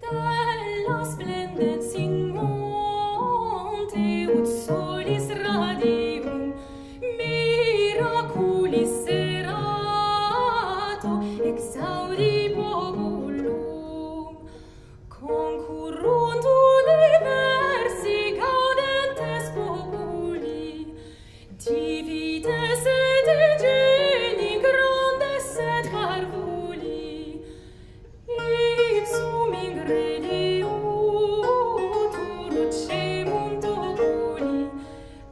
Stella splendens in monte, ut solis radium, miraculis serato, exaudi populum. Concurrunt universi gaudentes populi, divides et geni grandes et parvuli, ipsum ingrediutur cemunt oculi,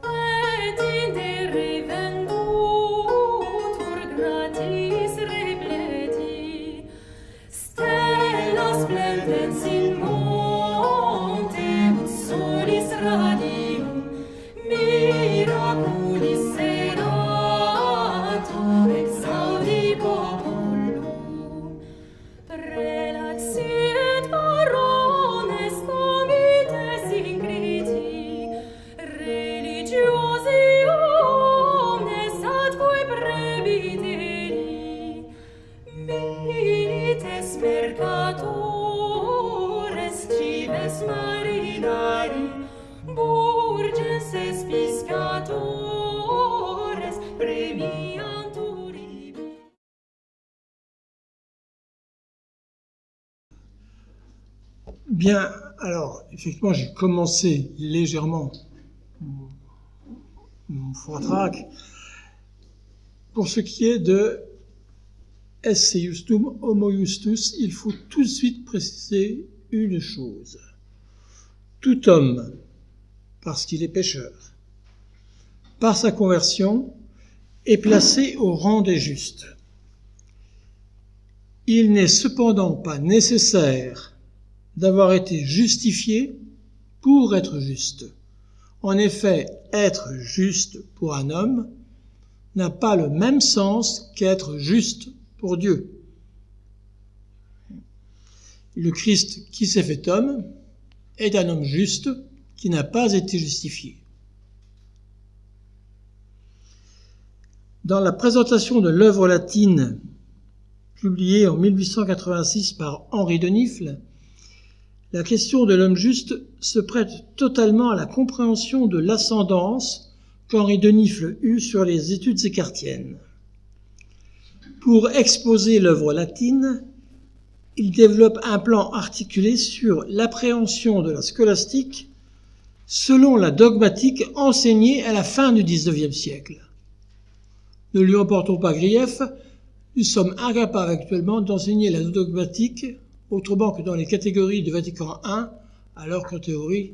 et indere vendutur gratis repleti. Stella splendens in monte, ut solis radium, miraculis serato, exaudi populum. Prelati et barones comites ingriti, religiosi omnes atque prebiteri, milites mercatores, cives marinari, burgenses piscatores, premiantur ibi. Bien, alors, effectivement, j'ai commencé légèrement mon vortrag. Pour ce qui est de esse justum homo justus, il faut tout de suite préciser une chose. Tout homme, parce qu'il est pécheur, par sa conversion, est placé au rang des justes. Il n'est cependant pas nécessaire d'avoir été justifié pour être juste. En effet, être juste pour un homme n'a pas le même sens qu'être juste pour Dieu. Le Christ qui s'est fait homme est un homme juste qui n'a pas été justifié. Dans la présentation de l'œuvre latine publiée en 1886 par Henri de Nifle, la question de l'homme juste se prête totalement à la compréhension de l'ascendance qu'Henri de Nifle eut sur les études écartiennes. Pour exposer l'œuvre latine, il développe un plan articulé sur l'appréhension de la scolastique selon la dogmatique enseignée à la fin du XIXe siècle. Ne lui emportons pas grief, nous sommes incapables actuellement d'enseigner la dogmatique autrement que dans les catégories de Vatican I, alors qu'en théorie,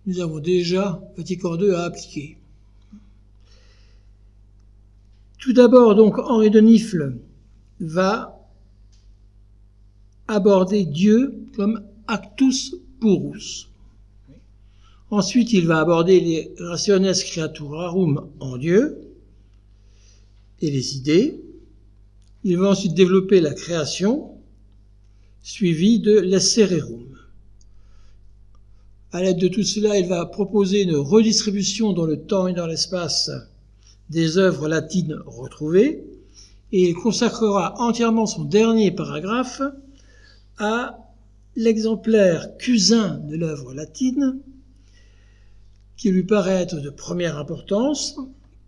nous avons déjà Vatican II à appliquer. Tout d'abord, donc, Henri de Nifle va aborder Dieu comme actus purus. Ensuite, il va aborder les rationes creaturarum en Dieu et les idées. Il va ensuite développer la création, suivi de l'esse rerum. À l'aide de tout cela, il va proposer une redistribution dans le temps et dans l'espace des œuvres latines retrouvées, et il consacrera entièrement son dernier paragraphe à l'exemplaire cusin de l'œuvre latine, qui lui paraît être de première importance,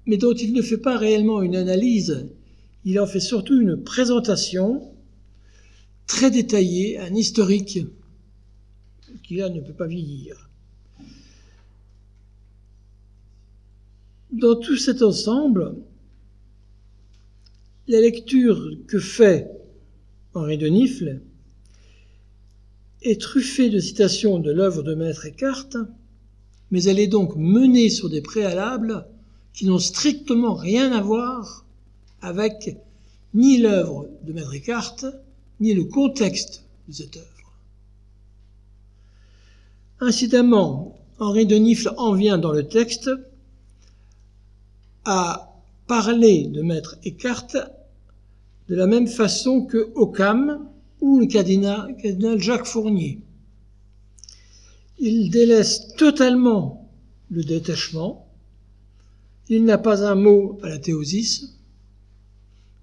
mais dont il ne fait pas réellement une analyse. Il en fait surtout une présentation très détaillée, un historique, qui là ne peut pas vieillir. Dans tout cet ensemble, la lecture que fait Henri de Nifle est truffée de citations de l'œuvre de Maître Eckhart, mais elle est donc menée sur des préalables qui n'ont strictement rien à voir avec ni l'œuvre de Maître Eckhart, ni le contexte de cette œuvre. Incidemment, Henri de Nifle en vient dans le texte à parler de Maître Eckhart de la même façon que Occam ou le cardinal Jacques Fournier. Il délaisse totalement le détachement, il n'a pas un mot à la théosis,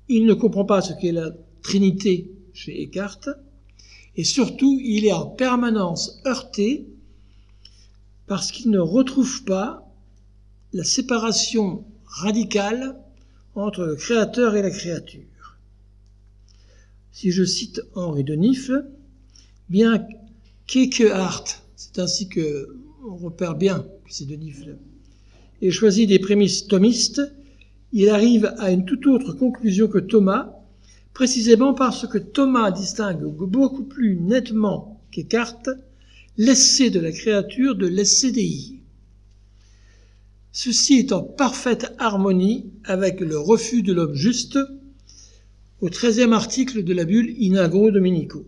il ne comprend pas ce qu'est la Trinité chez Eckhart, Et surtout, il est en permanence heurté parce qu'il ne retrouve pas la séparation radicale entre le créateur et la créature. Si je cite Henri de Nifle, bien qu'Eckehart, c'est ainsi que on repère bien que c'est de Nifle, ait choisi des prémices thomistes, il arrive à une toute autre conclusion que Thomas, précisément parce que Thomas distingue beaucoup plus nettement qu'Eckehart l'essai de la créature de l'essai Dei. Ceci est en parfaite harmonie avec le refus de l'homme juste au 13e article de la bulle In Agro Dominico.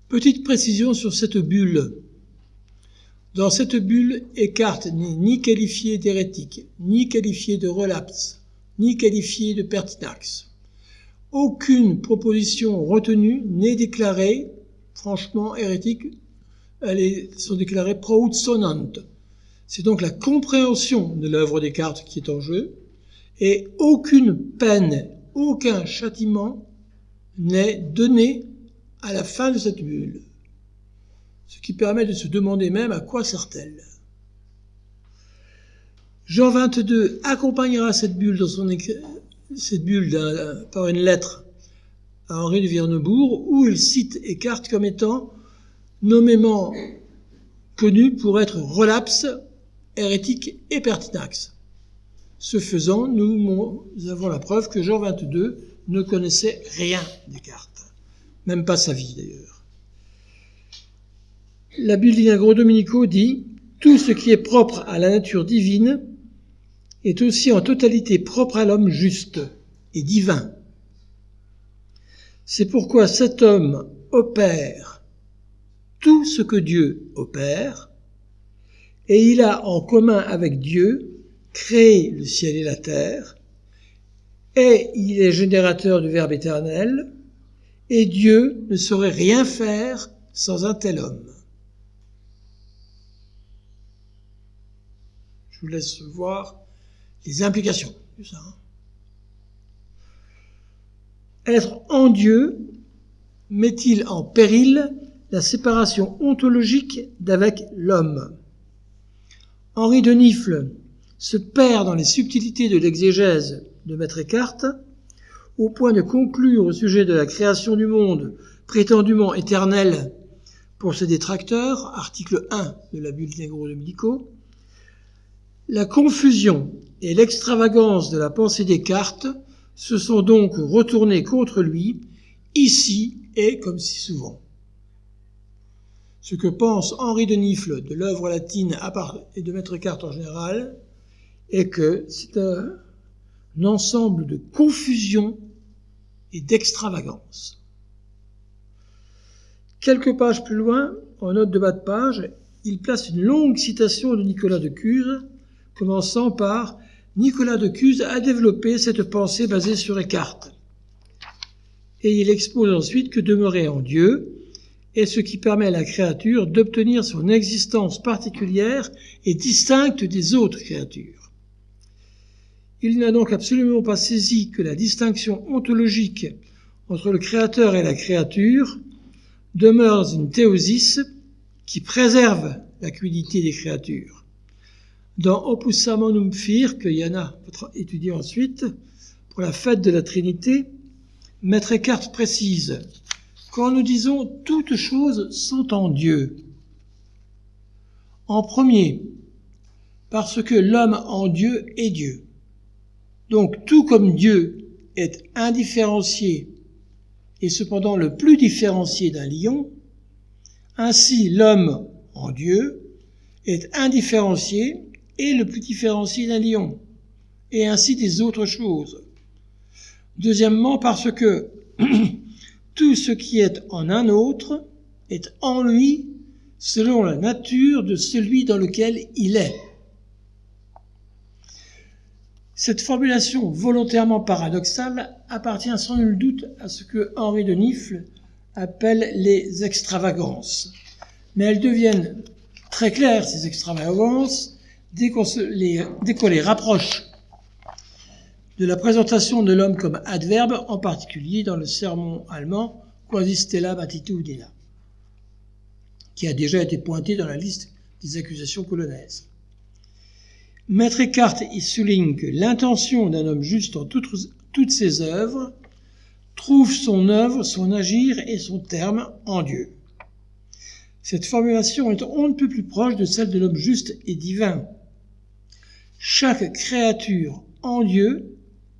Petite précision sur cette bulle. Dans cette bulle, Eckehart n'est ni qualifié d'hérétique, ni qualifié de relapse, ni qualifié de pertinax. Aucune proposition retenue n'est déclarée franchement hérétique, elles sont déclarées pro ut sonant. C'est donc la compréhension de l'œuvre des cartes qui est en jeu, et aucune peine, aucun châtiment n'est donné à la fin de cette bulle. Ce qui permet de se demander même à quoi sert-elle. Jean 22 accompagnera cette bulle par une lettre à Henri de Virnebourg, où il cite Eckehart comme étant nommément connu pour être relapse, hérétique et pertinax. Ce faisant, nous avons la preuve que Jean 22 ne connaissait rien d'Eckehart, même pas sa vie d'ailleurs. La bulle In Agro Dominico dit « Tout ce qui est propre à la nature divine est aussi en totalité propre à l'homme juste et divin. C'est pourquoi cet homme opère tout ce que Dieu opère, et il a en commun avec Dieu créé le ciel et la terre, et il est générateur du Verbe éternel, et Dieu ne saurait rien faire sans un tel homme. » Je vous laisse voir les implications de ça. Être en Dieu met-il en péril la séparation ontologique d'avec l'homme? Henri de Nifle se perd dans les subtilités de l'exégèse de Maître Eckehart, au point de conclure au sujet de la création du monde prétendument éternel pour ses détracteurs, article 1 de la bulle In Agro Dominico, la confusion et l'extravagance de la pensée d'Eckehart se sont donc retournés contre lui, ici et comme si souvent. Ce que pense Henri de Nifle de l'œuvre latine et de Maître Eckehart en général est que c'est un ensemble de confusion et d'extravagance. Quelques pages plus loin, en note de bas de page, il place une longue citation de Nicolas de Cuse, commençant par « Nicolas de Cuse a développé cette pensée basée sur Eckehart ». Et il expose ensuite que demeurer en Dieu est ce qui permet à la créature d'obtenir son existence particulière et distincte des autres créatures. Il n'a donc absolument pas saisi que la distinction ontologique entre le créateur et la créature demeure dans une théosis qui préserve la quiddité des créatures. Dans Opus Sermonum Fir, que Yana peut étudier ensuite, pour la fête de la Trinité, Maître Eckehart précise « Quand nous disons « toutes choses sont en Dieu », en premier, parce que l'homme en Dieu est Dieu. Donc tout comme Dieu est indifférencié et cependant le plus différencié d'un lion, ainsi l'homme en Dieu est indifférencié et le plus différencié d'un lion, et ainsi des autres choses. Deuxièmement, parce que tout ce qui est en un autre est en lui selon la nature de celui dans lequel il est. Cette formulation volontairement paradoxale appartient sans nul doute à ce que Henri de Nifle appelle les extravagances. Mais elles deviennent très claires, ces extravagances, dès qu'on les rapproche de la présentation de l'homme comme adverbe, en particulier dans le sermon allemand Quasi Stellam Attitudina. qui a déjà été pointé dans la liste des accusations colonnaises. Maître Eckhart y souligne que l'intention d'un homme juste en toutes ses œuvres trouve son œuvre, son agir et son terme en Dieu. Cette formulation est on ne peut plus proche de celle de l'homme juste et divin. Chaque créature en Dieu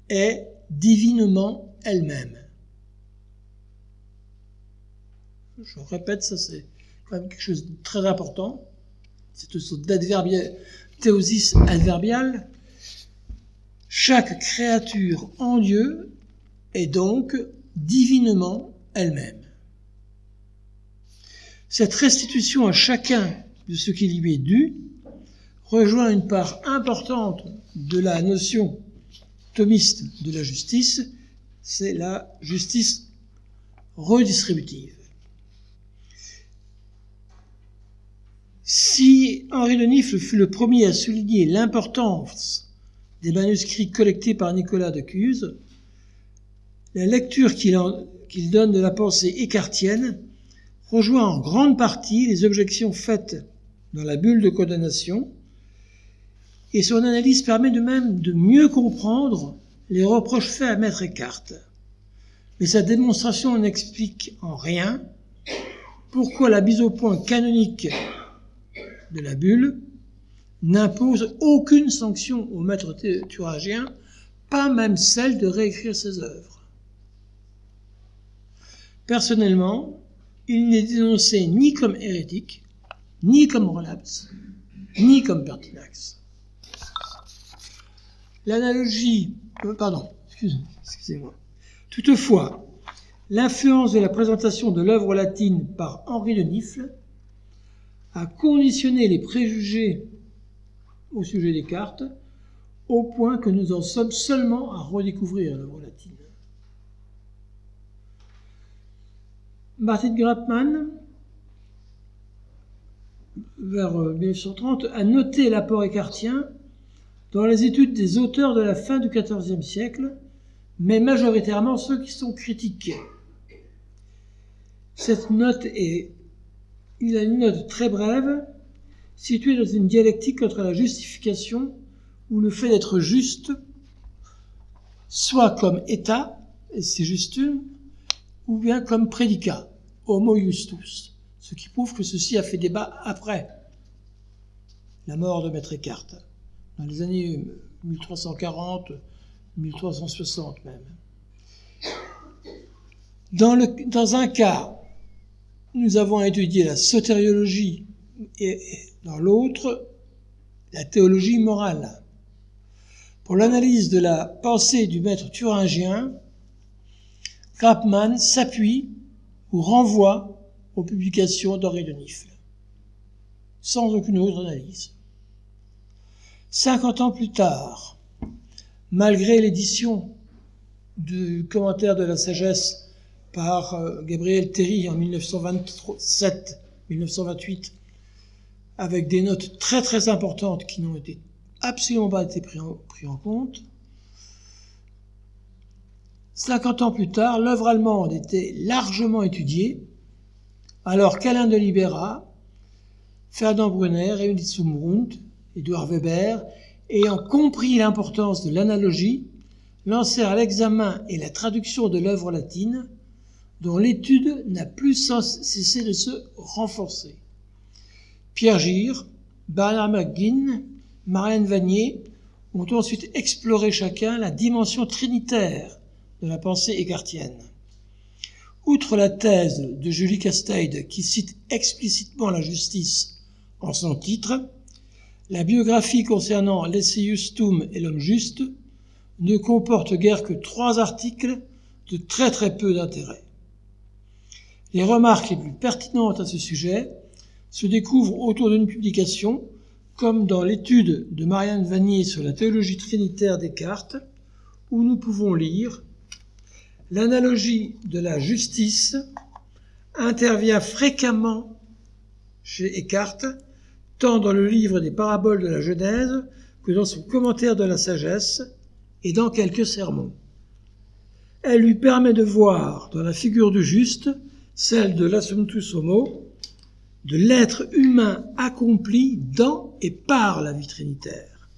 est divinement elle-même. Je répète, ça c'est quand même quelque chose de très important. C'est une sorte théosis adverbiale. Chaque créature en Dieu est donc divinement elle-même. Cette restitution à chacun de ce qui lui est dû rejoint une part importante de la notion thomiste de la justice, c'est la justice redistributive. Si Henri de Nifles fut le premier à souligner l'importance des manuscrits collectés par Nicolas de Cuse, la lecture qu'il donne de la pensée écartienne rejoint en grande partie les objections faites dans la bulle de condamnation, et son analyse permet de même de mieux comprendre les reproches faits à Maître Eckhart. Mais sa démonstration n'explique en rien pourquoi la mise au point canonique de la bulle n'impose aucune sanction au maître thuringien, pas même celle de réécrire ses œuvres. Personnellement, il n'est dénoncé ni comme hérétique, ni comme relapse, ni comme pertinax. L'analogie... excusez-moi. Toutefois, l'influence de la présentation de l'œuvre latine par Henri de Nifles a conditionné les préjugés au sujet des cartes, au point que nous en sommes seulement à redécouvrir l'œuvre latine. Martin Grapman, vers 1930, a noté l'apport écartien dans les études des auteurs de la fin du XIVe siècle, mais majoritairement ceux qui sont critiqués. Cette note il a une note très brève, située dans une dialectique entre la justification, ou le fait d'être juste, soit comme état, et c'est justum, ou bien comme prédicat, homo justus, ce qui prouve que ceci a fait débat après la mort de Maître Eckhart, dans les années 1340, 1360 même. Dans un cas, nous avons étudié la sotériologie et dans l'autre, la théologie morale. Pour l'analyse de la pensée du maître thuringien, Grapman s'appuie ou renvoie aux publications d'Henri de Nifles, sans aucune autre analyse. 50 ans plus tard, malgré l'édition du commentaire de la sagesse par Gabriel Terry en 1927-1928, avec des notes très très importantes qui n'ont absolument pas été prises en compte. 50 ans plus tard, l'œuvre allemande était largement étudiée, alors qu'Alain de Libera, Ferdinand Brunner, Rémy Zumwalt, Édouard Weber, ayant compris l'importance de l'analogie, lancèrent l'examen et la traduction de l'œuvre latine, dont l'étude n'a plus cessé de se renforcer. Pierre Gire, Bernard McGuinn, Marianne Vanier ont ensuite exploré chacun la dimension trinitaire de la pensée écartienne. Outre la thèse de Julie Casteide qui cite explicitement la justice en son titre, la biographie concernant l'esse justum et l'homme juste ne comporte guère que 3 articles de très très peu d'intérêt. Les remarques les plus pertinentes à ce sujet se découvrent autour d'une publication, comme dans l'étude de Marianne Vanier sur la théologie trinitaire Descartes, où nous pouvons lire « L'analogie de la justice intervient fréquemment chez Eckhart, tant dans le livre des paraboles de la Genèse que dans son commentaire de la sagesse et dans quelques sermons. Elle lui permet de voir dans la figure du juste celle de l'Assumptus Homo, de l'être humain accompli dans et par la vie trinitaire.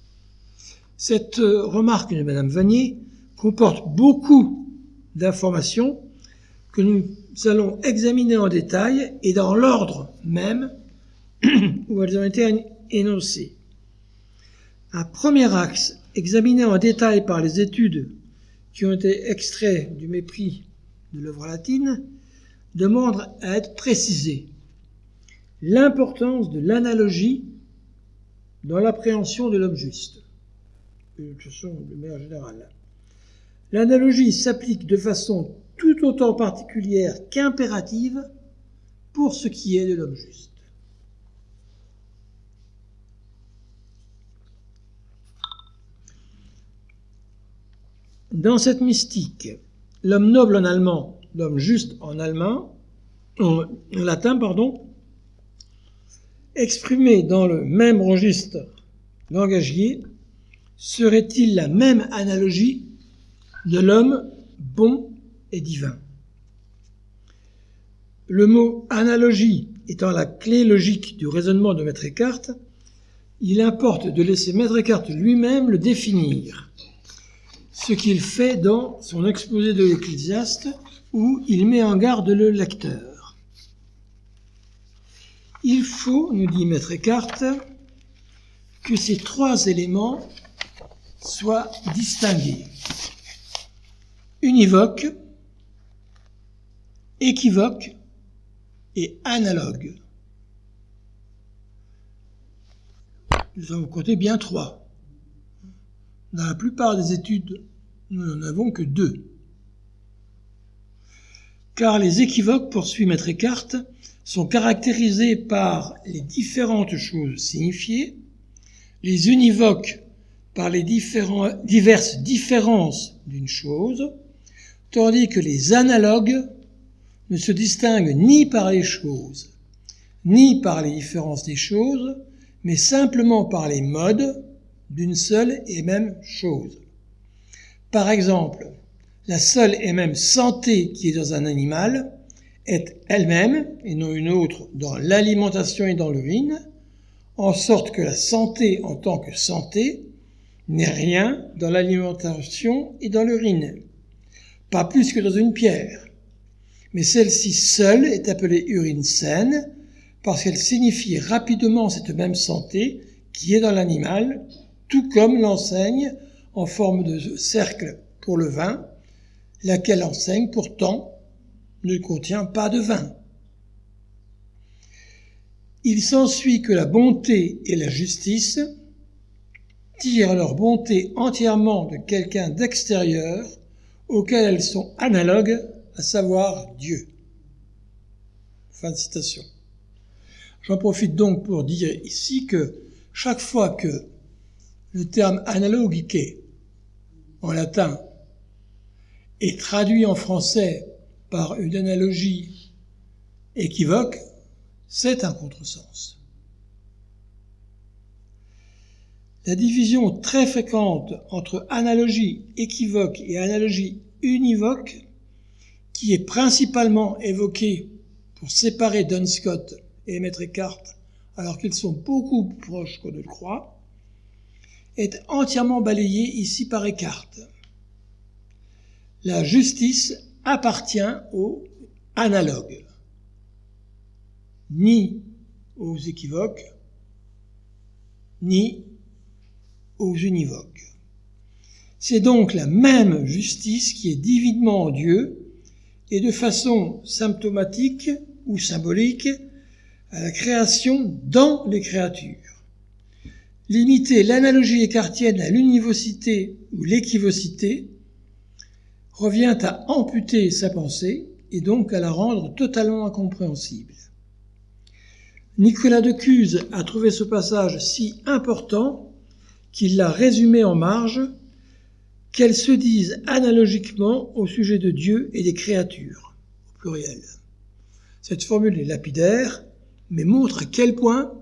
Cette remarque de Madame Vanier comporte beaucoup d'informations que nous allons examiner en détail et dans l'ordre même où elles ont été énoncées. Un premier axe, examiné en détail par les études qui ont été extraits du mépris de l'œuvre latine, demande à être précisé. L'importance de l'analogie dans l'appréhension de l'homme juste. De façon de manière générale. L'analogie s'applique de façon tout autant particulière qu'impérative pour ce qui est de l'homme juste. Dans cette mystique, l'homme noble en allemand, l'homme juste en latin, exprimé dans le même registre langagier, serait-il la même analogie de l'homme bon et divin? Le mot analogie étant la clé logique du raisonnement de Maître Eckhart, il importe de laisser Maître Eckhart lui-même le définir, ce qu'il fait dans son exposé de l'Ecclésiaste où il met en garde le lecteur. Il faut, nous dit Maître Eckhart, que ces trois éléments soient distingués. Univoque, équivoque et analogue. Nous avons compté bien trois. Dans la plupart des études, nous n'en avons que deux. Car les équivoques, poursuit Maître Eckhart, sont caractérisés par les différentes choses signifiées, les univoques par les diverses différences d'une chose, tandis que les analogues ne se distinguent ni par les choses, ni par les différences des choses, mais simplement par les modes d'une seule et même chose. Par exemple, la seule et même santé qui est dans un animal est elle-même, et non une autre, dans l'alimentation et dans l'urine, en sorte que la santé en tant que santé n'est rien dans l'alimentation et dans l'urine, pas plus que dans une pierre. Mais celle-ci seule est appelée urine saine parce qu'elle signifie rapidement cette même santé qui est dans l'animal, tout comme l'enseigne en forme de cercle pour le vin, laquelle enseigne pourtant ne contient pas de vin. Il s'ensuit que la bonté et la justice tirent leur bonté entièrement de quelqu'un d'extérieur auquel elles sont analogues, à savoir Dieu. Fin de citation. J'en profite donc pour dire ici que chaque fois que le terme analogique en latin est traduit en français par une analogie équivoque, c'est un contresens. La division très fréquente entre analogie équivoque et analogie univoque, qui est principalement évoquée pour séparer Duns Scott et Maître Eckhart, alors qu'ils sont beaucoup plus proches qu'on ne le croit, est entièrement balayée ici par Eckhart. La justice appartient aux analogues, ni aux équivoques, ni aux univoques. C'est donc la même justice qui est divinement en Dieu et de façon symptomatique ou symbolique à la création dans les créatures. Limiter l'analogie écartienne à l'univocité ou l'équivocité revient à amputer sa pensée et donc à la rendre totalement incompréhensible. Nicolas de Cuse a trouvé ce passage si important qu'il l'a résumé en marge, qu'elles se disent analogiquement au sujet de Dieu et des créatures, au pluriel. Cette formule est lapidaire, mais montre à quel point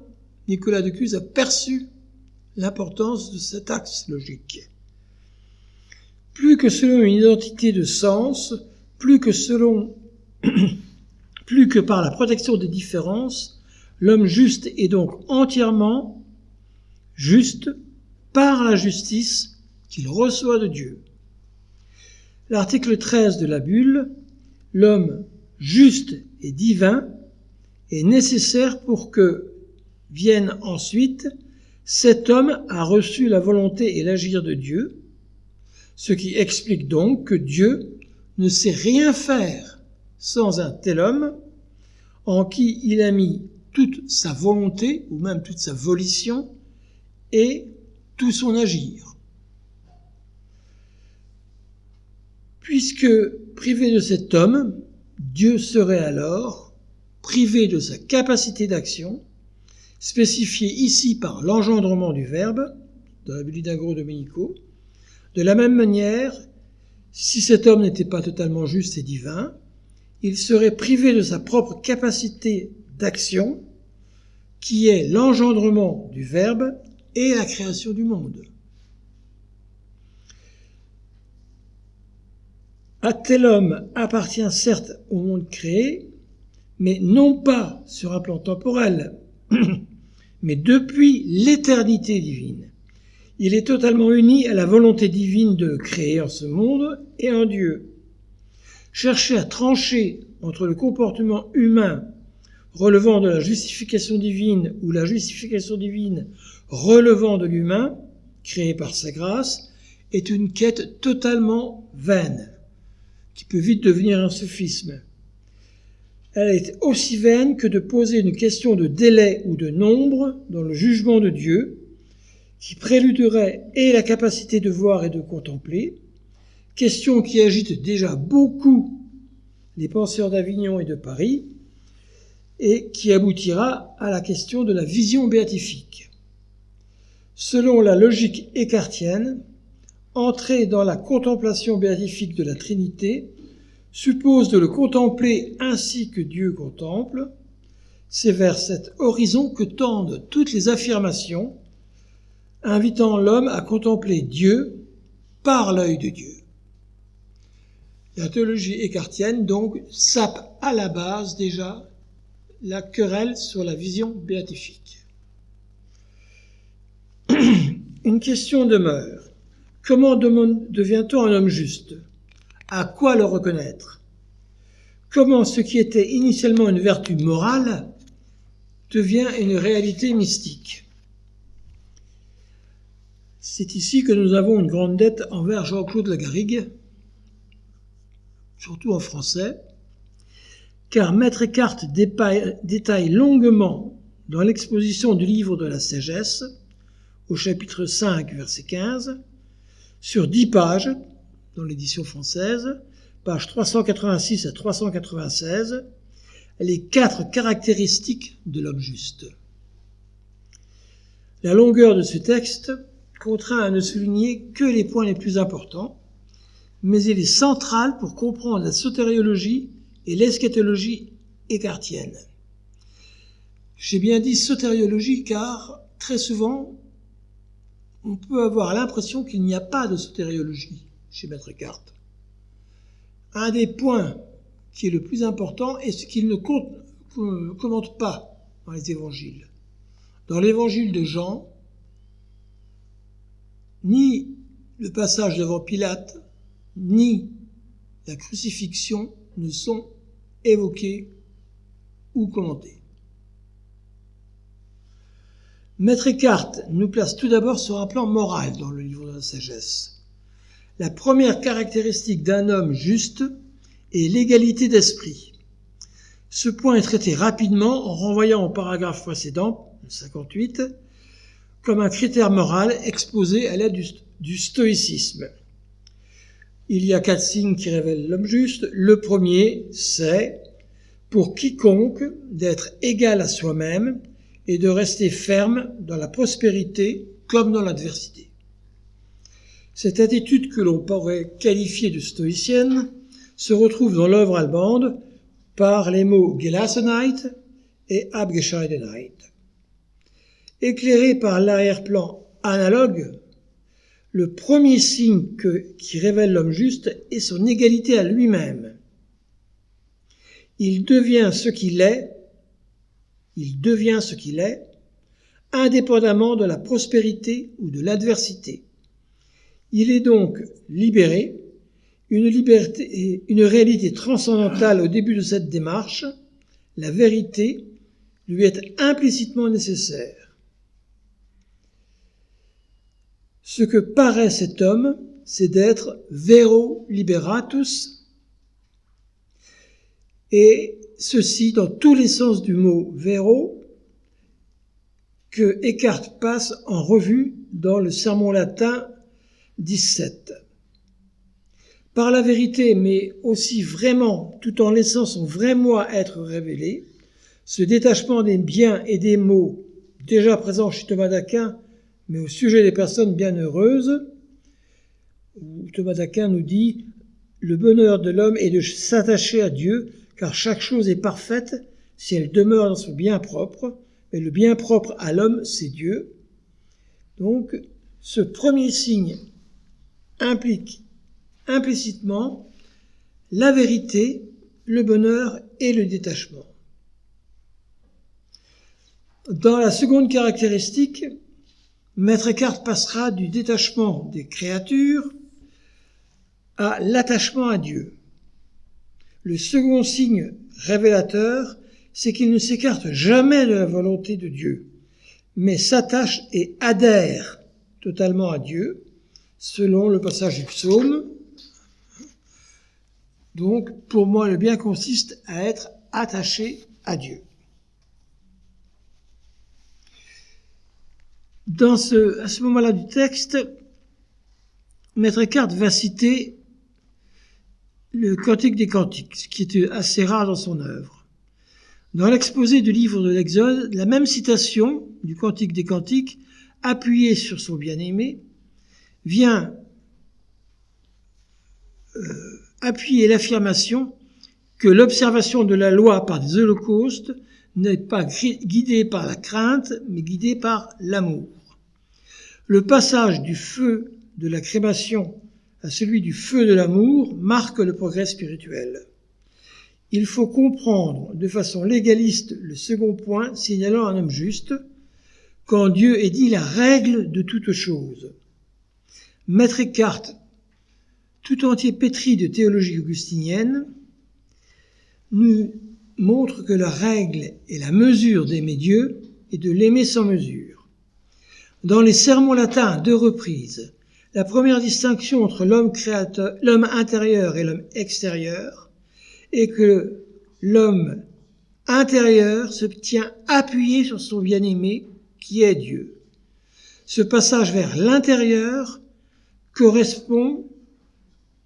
Nicolas de Cuse a perçu l'importance de cet axe logique. Plus que selon une identité de sens, plus que par la protection des différences, L'homme juste est donc entièrement juste par la justice qu'il reçoit de Dieu. L'article 13 de la bulle, l'homme juste et divin, est nécessaire pour que vienne ensuite cet homme a reçu la volonté et l'agir de Dieu, ce qui explique donc que Dieu ne sait rien faire sans un tel homme en qui il a mis toute sa volonté ou même toute sa volition et tout son agir. Puisque privé de cet homme, Dieu serait alors privé de sa capacité d'action, spécifiée ici par l'engendrement du Verbe, dans la Bulle d'Agro Dominico. De la même manière, si cet homme n'était pas totalement juste et divin, il serait privé de sa propre capacité d'action, qui est l'engendrement du Verbe et la création du monde. Un tel homme appartient certes au monde créé, mais non pas sur un plan temporel, mais depuis l'éternité divine. Il est totalement uni à la volonté divine de créer en ce monde et en Dieu. Chercher à trancher entre le comportement humain relevant de la justification divine ou la justification divine relevant de l'humain, créé par sa grâce, est une quête totalement vaine, qui peut vite devenir un sophisme. Elle est aussi vaine que de poser une question de délai ou de nombre dans le jugement de Dieu, qui préluderait et la capacité de voir et de contempler, question qui agite déjà beaucoup les penseurs d'Avignon et de Paris, et qui aboutira à la question de la vision béatifique. Selon la logique écartienne, entrer dans la contemplation béatifique de la Trinité suppose de le contempler ainsi que Dieu contemple. C'est vers cet horizon que tendent toutes les affirmations, invitant l'homme à contempler Dieu par l'œil de Dieu. La théologie écartienne, donc, sape à la base déjà la querelle sur la vision béatifique. Une question demeure. Comment devient-on un homme juste ? À quoi le reconnaître ? Comment ce qui était initialement une vertu morale devient une réalité mystique ? C'est ici que nous avons une grande dette envers Jean-Claude Lagarrigue, surtout en français, car Maître Eckhart détaille longuement dans l'exposition du livre de la sagesse, au chapitre 5, verset 15, sur 10 pages, dans l'édition française, pages 386 à 396, les 4 caractéristiques de l'homme juste. La longueur de ce texte contraint à ne souligner que les points les plus importants, mais il est central pour comprendre la sotériologie et l'eschatologie écartienne. J'ai bien dit sotériologie car, très souvent, on peut avoir l'impression qu'il n'y a pas de sotériologie chez Maître Eckhart. Un des points qui est le plus important est ce qu'il ne commente pas dans les évangiles. Dans l'évangile de Jean, ni le passage devant Pilate, ni la crucifixion ne sont évoqués ou commentés. Maître Eckhart nous place tout d'abord sur un plan moral dans le livre de la sagesse. La première caractéristique d'un homme juste est l'égalité d'esprit. Ce point est traité rapidement en renvoyant au paragraphe précédent, le 58, comme un critère moral exposé à l'aide du stoïcisme. Il y a 4 signes qui révèlent l'homme juste. Le premier, c'est, pour quiconque, d'être égal à soi-même et de rester ferme dans la prospérité comme dans l'adversité. Cette attitude que l'on pourrait qualifier de stoïcienne se retrouve dans l'œuvre allemande par les mots Gelassenheit et Abgescheidenheit. Éclairé par l'arrière-plan analogue, le premier signe qui révèle l'homme juste est son égalité à lui-même. Il devient ce qu'il est, il devient ce qu'il est, indépendamment de la prospérité ou de l'adversité. Il est donc libéré, une réalité transcendantale au début de cette démarche, la vérité lui est implicitement nécessaire. Ce que paraît cet homme, c'est d'être vero liberatus, et ceci dans tous les sens du mot vero, que Eckhart passe en revue dans le sermon latin 17. Par la vérité, mais aussi vraiment, tout en laissant son vrai moi être révélé, ce détachement des biens et des maux déjà présents chez Thomas d'Aquin, mais au sujet des personnes bienheureuses, où Thomas d'Aquin nous dit « Le bonheur de l'homme est de s'attacher à Dieu, car chaque chose est parfaite si elle demeure dans son bien propre, et le bien propre à l'homme, c'est Dieu. » Donc, ce premier signe implique implicitement la vérité, le bonheur et le détachement. Dans la seconde caractéristique, Maître Eckhart passera du détachement des créatures à l'attachement à Dieu. Le second signe révélateur, c'est qu'il ne s'écarte jamais de la volonté de Dieu, mais s'attache et adhère totalement à Dieu, selon le passage du psaume. Donc, pour moi, le bien consiste à être attaché à Dieu. À ce moment-là du texte, Maître Eckhart va citer le Cantique des Cantiques, ce qui est assez rare dans son œuvre. Dans l'exposé du livre de l'Exode, la même citation du Cantique des Cantiques, appuyée sur son bien-aimé, vient appuyer l'affirmation que l'observation de la loi par des holocaustes n'est pas guidée par la crainte, mais guidée par l'amour. Le passage du feu de la crémation à celui du feu de l'amour marque le progrès spirituel. Il faut comprendre de façon légaliste le second point signalant un homme juste, quand Dieu est dit la règle de toute chose. Maître Eckhart, tout entier pétri de théologie augustinienne, nous montre que la règle est la mesure d'aimer Dieu et de l'aimer sans mesure. Dans les sermons latins à 2 reprises, la première distinction entre l'homme intérieur et l'homme extérieur est que l'homme intérieur se tient appuyé sur son bien-aimé qui est Dieu. Ce passage vers l'intérieur correspond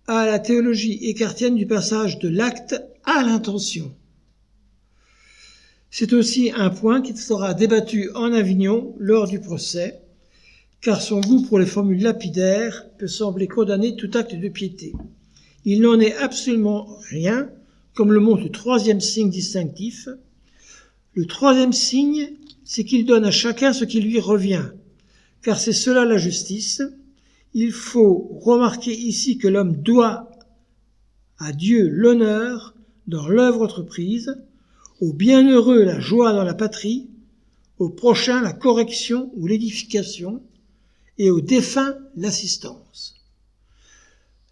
à la théologie écartienne du passage de l'acte à l'intention. C'est aussi un point qui sera débattu en Avignon lors du procès, car son goût pour les formules lapidaires peut sembler condamner tout acte de piété. Il n'en est absolument rien, comme le montre le 3e signe distinctif. Le 3e signe, c'est qu'il donne à chacun ce qui lui revient, car c'est cela la justice. Il faut remarquer ici que l'homme doit à Dieu l'honneur dans l'œuvre entreprise, au bienheureux la joie dans la patrie, au prochain la correction ou l'édification, et au défunt l'assistance.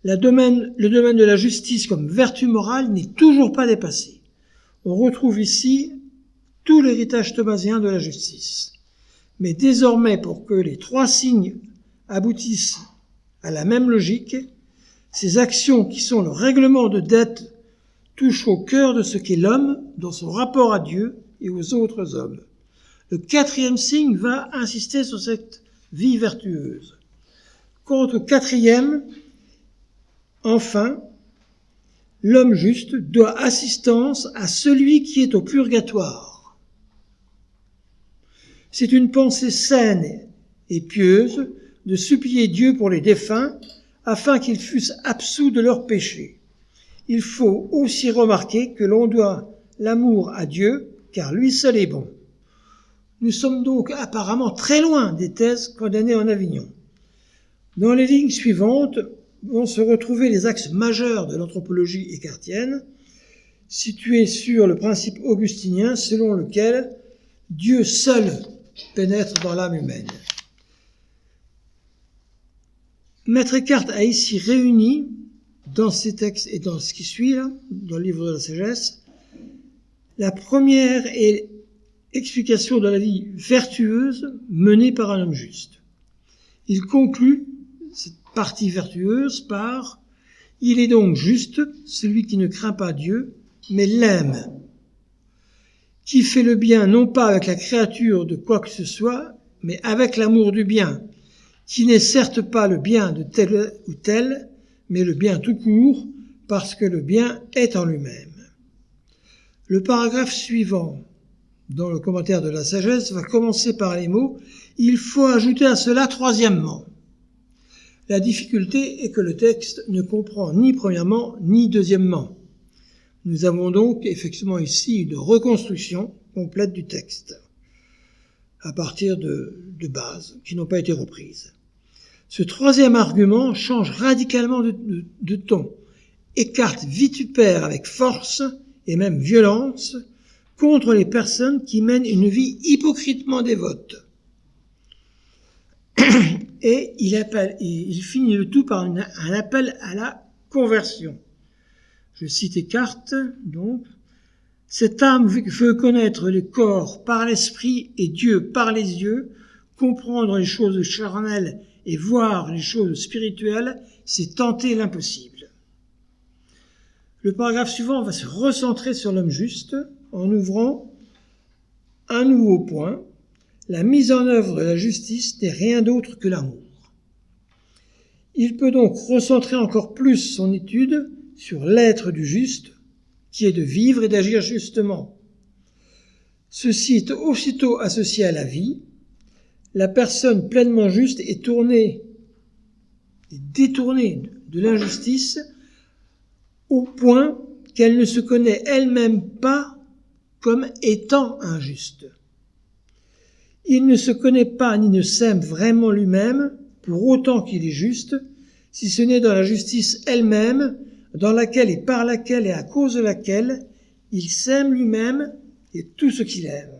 Le domaine de la justice comme vertu morale n'est toujours pas dépassé. On retrouve ici tout l'héritage thomasien de la justice. Mais désormais, pour que les 3 signes aboutissent à la même logique, ces actions qui sont le règlement de dette touchent au cœur de ce qu'est l'homme dans son rapport à Dieu et aux autres hommes. Le 4e signe va insister sur cette vie vertueuse. Quant au 4e, enfin, l'homme juste doit assistance à celui qui est au purgatoire. C'est une pensée saine et pieuse de supplier Dieu pour les défunts afin qu'ils fussent absous de leurs péchés. Il faut aussi remarquer que l'on doit l'amour à Dieu, car lui seul est bon. Nous sommes donc apparemment très loin des thèses condamnées en Avignon. Dans les lignes suivantes vont se retrouver les axes majeurs de l'anthropologie écartienne, situés sur le principe augustinien selon lequel Dieu seul pénètre dans l'âme humaine. Maître Eckhart a ici réuni, dans ces textes et dans ce qui suit, là, dans le livre de la sagesse, la première explication de la vie vertueuse menée par un homme juste. Il conclut cette partie vertueuse par « Il est donc juste, celui qui ne craint pas Dieu, mais l'aime, qui fait le bien non pas avec la créature de quoi que ce soit, mais avec l'amour du bien, qui n'est certes pas le bien de tel ou tel, mais le bien tout court, parce que le bien est en lui-même. » Le paragraphe suivant, dans le commentaire de la sagesse, va commencer par les mots « Il faut ajouter à cela troisièmement ». La difficulté est que le texte ne comprend ni premièrement ni deuxièmement. Nous avons donc effectivement ici une reconstruction complète du texte, à partir de bases qui n'ont pas été reprises. Ce troisième argument change radicalement de ton. Eckhart vitupère avec force et même violence contre les personnes qui mènent une vie hypocritement dévote. Et il finit le tout par un appel à la conversion. Je cite Eckhart, donc. « Cette âme veut connaître le corps par l'esprit et Dieu par les yeux, comprendre les choses charnelles et voir les choses spirituelles, c'est tenter l'impossible. » Le paragraphe suivant va se recentrer sur l'homme juste en ouvrant un nouveau point. La mise en œuvre de la justice n'est rien d'autre que l'amour. Il peut donc recentrer encore plus son étude sur l'être du juste, qui est de vivre et d'agir justement. Ceci est aussitôt associé à la vie. La personne pleinement juste est détournée de l'injustice au point qu'elle ne se connaît elle-même pas comme étant injuste. Il ne se connaît pas ni ne s'aime vraiment lui-même pour autant qu'il est juste, si ce n'est dans la justice elle-même, dans laquelle et par laquelle et à cause de laquelle il s'aime lui-même et tout ce qu'il aime.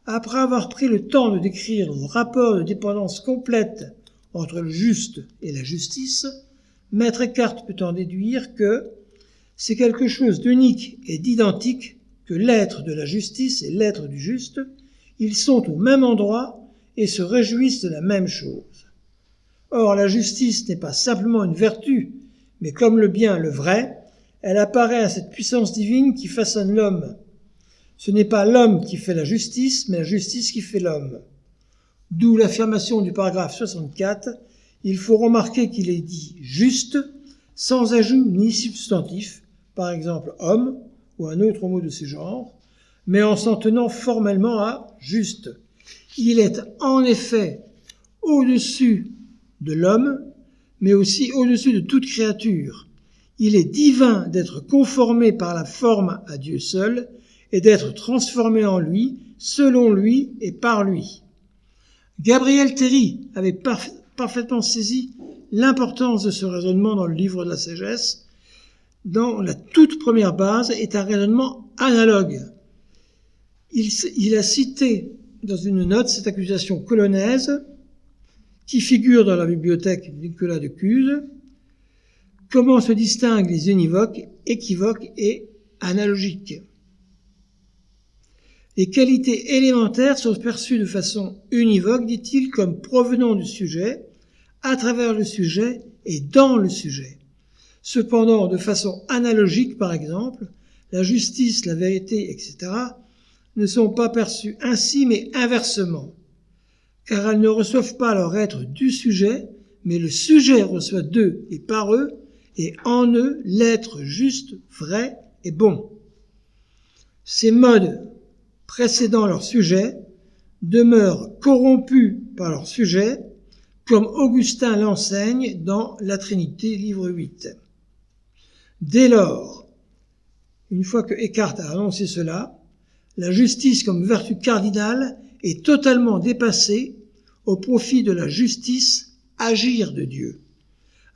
Après avoir pris le temps de décrire le rapport de dépendance complète entre le juste et la justice, Maître Eckhart peut en déduire que c'est quelque chose d'unique et d'identique que l'être de la justice et l'être du juste. Ils sont au même endroit et se réjouissent de la même chose. Or, la justice n'est pas simplement une vertu, mais comme le bien, le vrai, elle apparaît à cette puissance divine qui façonne l'homme. Ce n'est pas l'homme qui fait la justice, mais la justice qui fait l'homme. D'où l'affirmation du paragraphe 64, il faut remarquer qu'il est dit juste, sans ajout ni substantif, par exemple homme ou un autre mot de ce genre, mais en s'en tenant formellement à juste. Il est en effet au-dessus de l'homme, mais aussi au-dessus de toute créature. Il est divin d'être conformé par la forme à Dieu seul et d'être transformé en lui, selon lui et par lui. Gabriel Terry avait parfaitement saisi l'importance de ce raisonnement dans le livre de la sagesse. Dans la toute première base est un raisonnement analogue. Il a cité dans une note cette accusation colonnaise qui figure dans la bibliothèque de Nicolas de Cuse. Comment se distinguent les univoques, équivoques et analogiques? Les qualités élémentaires sont perçues de façon univoque, dit-il, comme provenant du sujet, à travers le sujet et dans le sujet. Cependant, de façon analogique, par exemple, la justice, la vérité, etc., ne sont pas perçues ainsi, mais inversement, car elles ne reçoivent pas leur être du sujet, mais le sujet reçoit d'eux et par eux, et en eux l'être juste, vrai et bon. Ces modes précédant leur sujet demeurent corrompus par leur sujet, comme Augustin l'enseigne dans La Trinité, livre 8. Dès lors, une fois que Eckhart a annoncé cela, la justice comme vertu cardinale est totalement dépassée au profit de la justice agir de Dieu.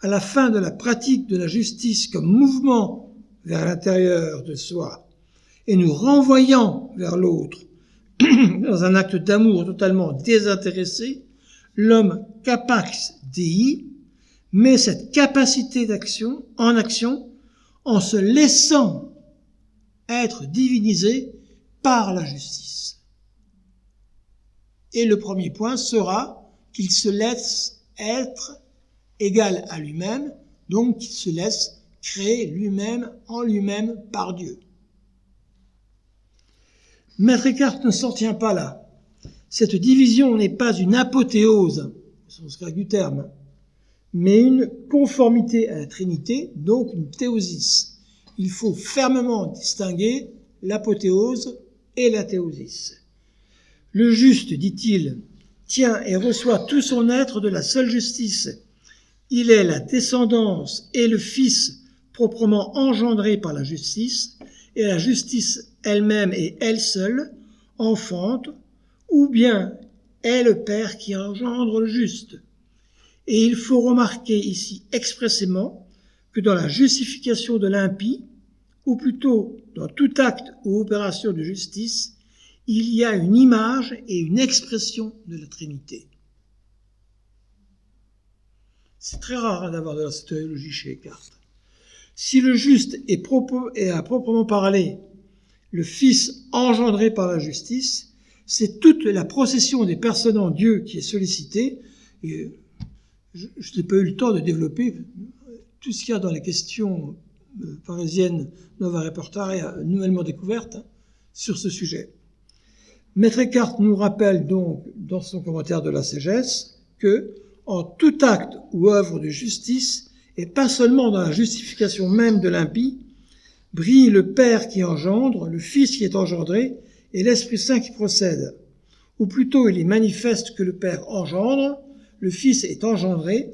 À la fin de la pratique de la justice comme mouvement vers l'intérieur de soi et nous renvoyant vers l'autre dans un acte d'amour totalement désintéressé, l'homme capax Dei met cette capacité d'action en se laissant être divinisé par la justice. Et le premier point sera qu'il se laisse être égal à lui-même, donc qu'il se laisse créer lui-même en lui-même par Dieu. Maître Eckhart ne s'en tient pas là. Cette division n'est pas une apothéose, au sens grec du terme, mais une conformité à la Trinité, donc une théosis. Il faut fermement distinguer l'apothéose et la théosis. Le juste, dit-il, tient et reçoit tout son être de la seule justice. Il est la descendance et le Fils proprement engendré par la justice, et la justice elle-même et elle seule enfante, ou bien est le Père qui engendre le juste. Et il faut remarquer ici expressément que dans la justification de l'impie, ou plutôt dans tout acte ou opération de justice, il y a une image et une expression de la Trinité. C'est très rare d'avoir de la théologie chez Eckhart. Si le juste est à proprement parler le Fils engendré par la justice, c'est toute la procession des personnes en Dieu qui est sollicitée. Et je n'ai pas eu le temps de développer tout ce qu'il y a dans les questions parisiennes Nova Repertoria nouvellement découvertes sur ce sujet. Maître Eckhart nous rappelle donc dans son commentaire de la sagesse que en tout acte ou œuvre de justice, et pas seulement dans la justification même de l'impie, brille le Père qui engendre, le Fils qui est engendré, et l'Esprit Saint qui procède. Ou plutôt, il est manifeste que le Père engendre, le Fils est engendré,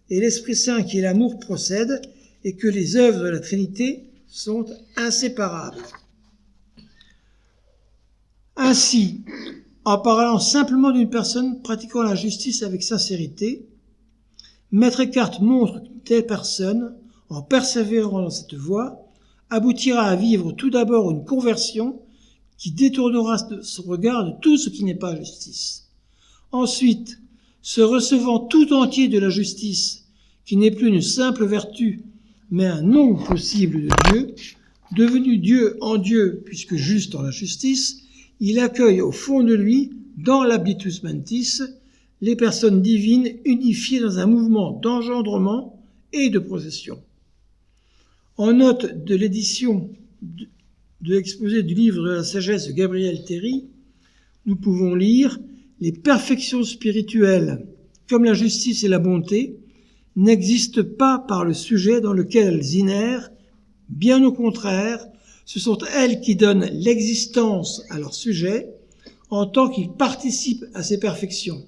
et l'Esprit Saint qui est l'amour procède, et que les œuvres de la Trinité sont inséparables. Ainsi, en parlant simplement d'une personne pratiquant la justice avec sincérité, Maître Eckhart montre qu'une telle personne, en persévérant dans cette voie, aboutira à vivre tout d'abord une conversion qui détournera son regard de tout ce qui n'est pas justice. Ensuite, se recevant tout entier de la justice, qui n'est plus une simple vertu, mais un nom possible de Dieu, devenu Dieu en Dieu, puisque juste en la justice, il accueille au fond de lui, dans l'habitus mentis, les personnes divines unifiées dans un mouvement d'engendrement et de procession. En note de l'édition de l'exposé du livre de la sagesse de Gabriel Terry, nous pouvons lire « Les perfections spirituelles, comme la justice et la bonté, n'existent pas par le sujet dans lequel elles inèrent, bien au contraire, ce sont elles qui donnent l'existence à leur sujet en tant qu'ils participent à ces perfections.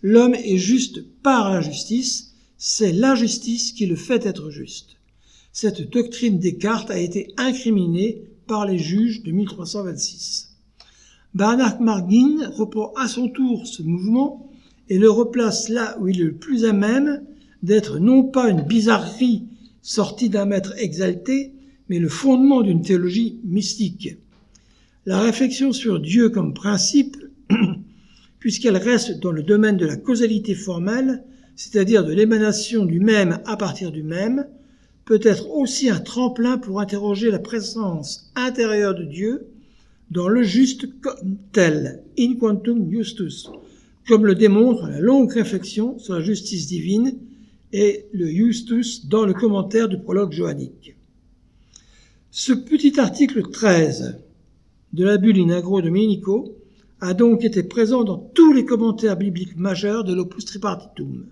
L'homme est juste par la justice, c'est la justice qui le fait être juste. » Cette doctrine Descartes a été incriminée par les juges de 1326. Bernard Marguin reprend à son tour ce mouvement et le replace là où il est le plus à même d'être non pas une bizarrerie sortie d'un maître exalté, mais le fondement d'une théologie mystique. La réflexion sur Dieu comme principe, puisqu'elle reste dans le domaine de la causalité formelle, c'est-à-dire de l'émanation du même à partir du même, peut être aussi un tremplin pour interroger la présence intérieure de Dieu dans le juste comme tel, in quantum justus, comme le démontre la longue réflexion sur la justice divine et le justus dans le commentaire du prologue johannique. Ce petit article 13 de la bulle in agro Dominico a donc été présent dans tous les commentaires bibliques majeurs de l'Opus Tripartitum.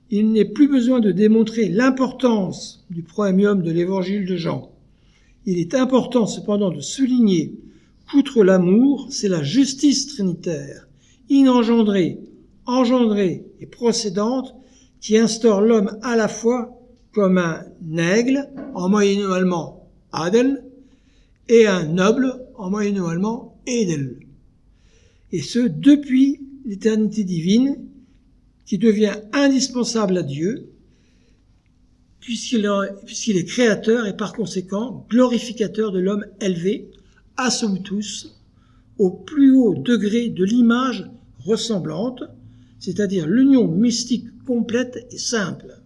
Il n'est plus besoin de démontrer l'importance du proémium de l'évangile de Jean. Il est important cependant de souligner qu'outre l'amour, c'est la justice trinitaire, inengendrée, engendrée et procédante, qui instaure l'homme à la fois comme un aigle, en moyenno-allemand Adel, et un noble, en moyenno-allemand Edel. Et ce, depuis l'éternité divine, qui devient indispensable à Dieu, puisqu'il est créateur et par conséquent glorificateur de l'homme élevé, assumptus, au plus haut degré de l'image ressemblante, c'est-à-dire l'union mystique complète et simple.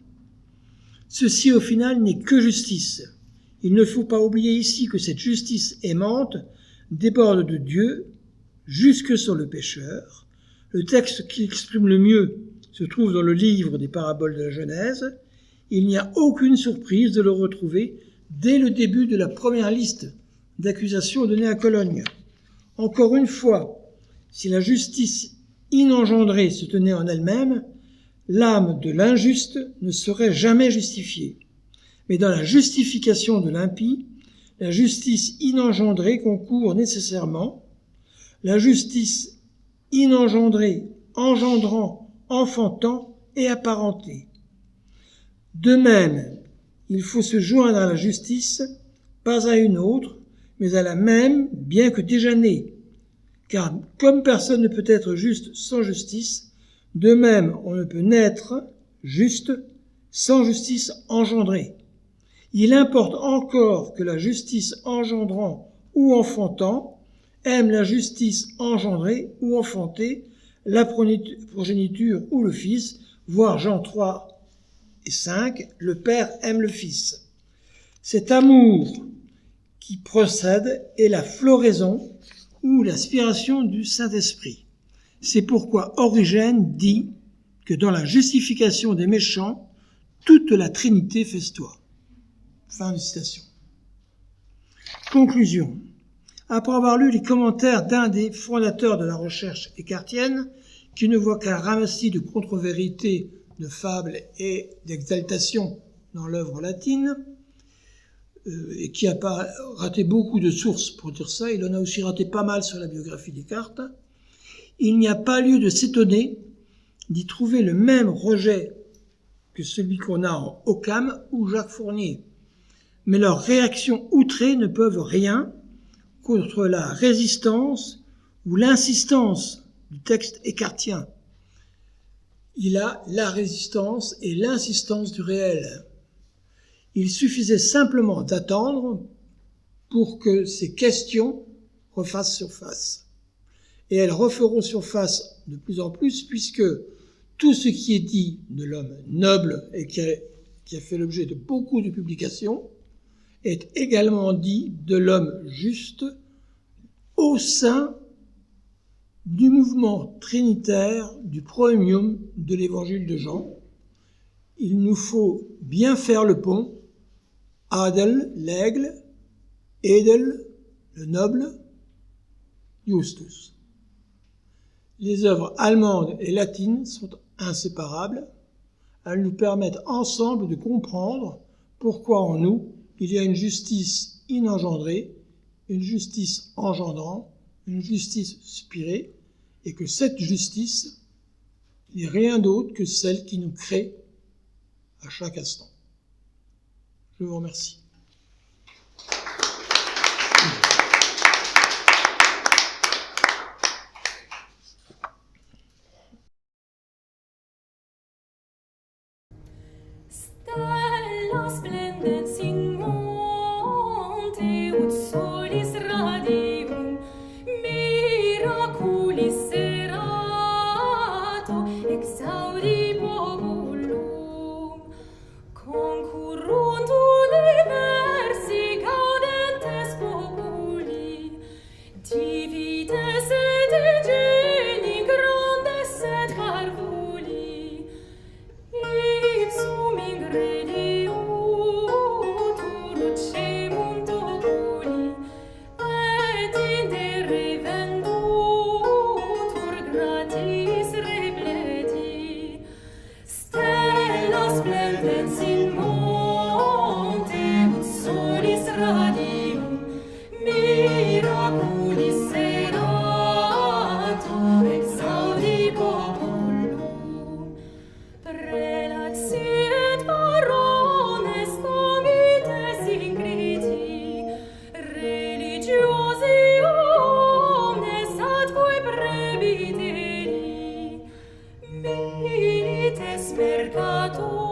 Ceci au final n'est que justice. Il ne faut pas oublier ici que cette justice aimante déborde de Dieu jusque sur le pécheur. Le texte qui exprime le mieux se trouve dans le livre des paraboles de la Genèse. Il n'y a aucune surprise de le retrouver dès le début de la première liste d'accusations données à Cologne. Encore une fois, si la justice inengendrée se tenait en elle-même, l'âme de l'injuste ne serait jamais justifiée. Mais dans la justification de l'impie, la justice inengendrée concourt nécessairement. La justice inengendrée, engendrant, enfantant et apparentée. De même, il faut se joindre à la justice, pas à une autre, mais à la même, bien que déjà née. Car comme personne ne peut être juste sans justice, de même on ne peut naître juste sans justice engendrée. Il importe encore que la justice engendrant ou enfantant aime la justice engendrée ou enfantée, la progéniture ou le Fils, voire Jean 3 et 5, le Père aime le Fils. Cet amour qui procède est la floraison ou l'aspiration du Saint-Esprit. C'est pourquoi Origène dit que dans la justification des méchants, toute la Trinité festoie. Fin de citation. Conclusion. Après avoir lu les commentaires d'un des fondateurs de la recherche écartienne, qui ne voit qu'un ramassis de contre-vérités, de fables et d'exaltations dans l'œuvre latine, et qui n'a pas raté beaucoup de sources pour dire ça, il en a aussi raté pas mal sur la biographie des Descartes, il n'y a pas lieu de s'étonner d'y trouver le même rejet que celui qu'on a en Occam ou Jacques Fournier. Mais leurs réactions outrées ne peuvent rien contre la résistance ou l'insistance du texte écartien. Il a la résistance et l'insistance du réel. Il suffisait simplement d'attendre pour que ces questions refassent surface. Et elles referont surface de plus en plus puisque tout ce qui est dit de l'homme noble et qui a fait l'objet de beaucoup de publications est également dit de l'homme juste au sein du mouvement trinitaire du proemium de l'évangile de Jean. Il nous faut bien faire le pont. Adel, l'aigle, Edel, le noble, Justus. Les œuvres allemandes et latines sont inséparables. Elles nous permettent ensemble de comprendre pourquoi en nous il y a une justice inengendrée, une justice engendrant, une justice spirée, et que cette justice n'est rien d'autre que celle qui nous crée à chaque instant. Je vous remercie. Stella splendens in monte ut solis radium miraculis serato exaudi populum concurrunt universi gaudentes populi divides et geni grandes et carvuli ipsum ingrediutur cemunt oculi et indere vendutur gratis repleti stella splendens in monte ut solis radium miraculis serato exaudi populum prelati et barones comites ingriti religiosi omnes atque prebiteri milites mercator